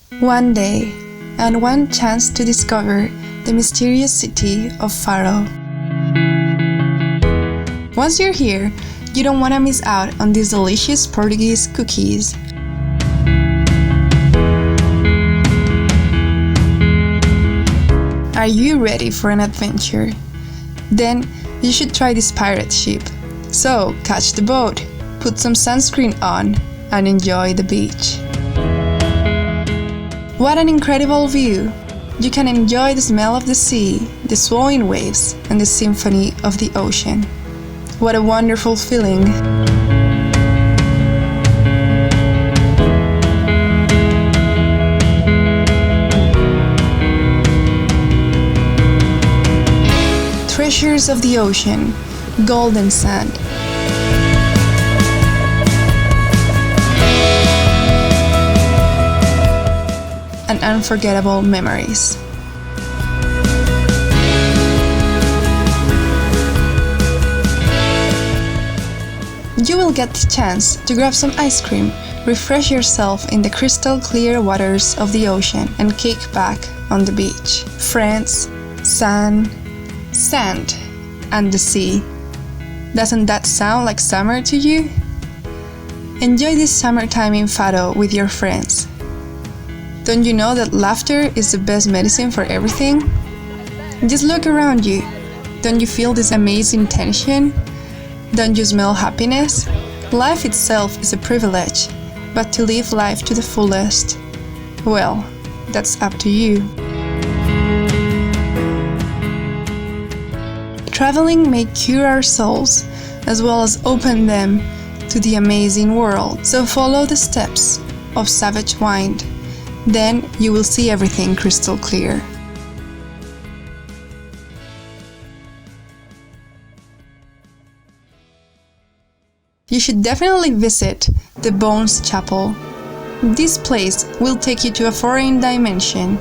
One day, and one chance to discover the mysterious city of Faro. Once you're here, you don't want to miss out on these delicious Portuguese cookies. Are you ready for an adventure? Then you should try this pirate ship. So, catch the boat, put some sunscreen on, and enjoy the beach. What an incredible view! You can enjoy the smell of the sea, the swelling waves, and the symphony of the ocean. What a wonderful feeling! Treasures of the ocean, golden sand. And unforgettable memories. You will get the chance to grab some ice cream, refresh yourself in the crystal clear waters of the ocean, and kick back on the beach. Friends, sun, sand, and the sea. Doesn't that sound like summer to you? Enjoy this summertime in Faro with your friends. Don't you know that laughter is the best medicine for everything? Just look around you. Don't you feel this amazing tension? Don't you smell happiness? Life itself is a privilege, but to live life to the fullest, well, that's up to you. Traveling may cure our souls, as well as open them to the amazing world. So follow the steps of Savage Wind. Then you will see everything crystal clear. You should definitely visit the Bones Chapel. This place will take you to a foreign dimension.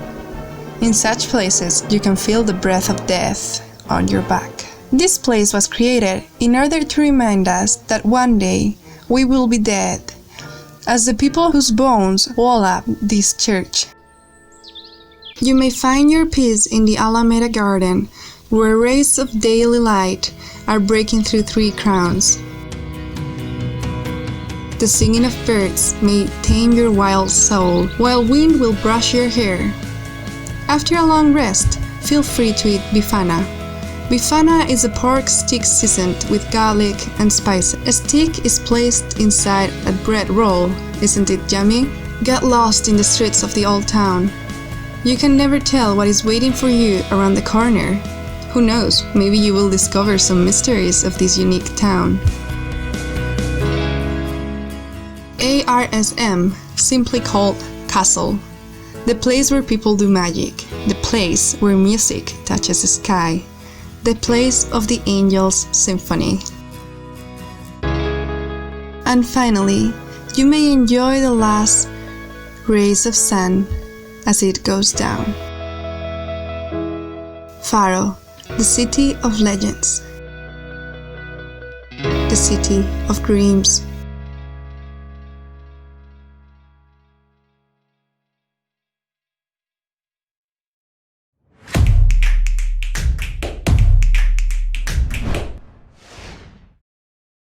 In such places, you can feel the breath of death on your back. This place was created in order to remind us that one day we will be dead, as the people whose bones wall up this church. You may find your peace in the Alameda Garden, where rays of daily light are breaking through 3 crowns. The singing of birds may tame your wild soul, while wind will brush your hair. After a long rest, feel free to eat bifana. Bifana is a pork stick seasoned with garlic and spices. A stick is placed inside a bread roll. Isn't it yummy? Get lost in the streets of the old town. You can never tell what is waiting for you around the corner. Who knows, maybe you will discover some mysteries of this unique town. ARSM, simply called Castle. The place where people do magic. The place where music touches the sky. The place of the angels' symphony. And finally, you may enjoy the last rays of sun as it goes down. Faro, the city of legends. The city of dreams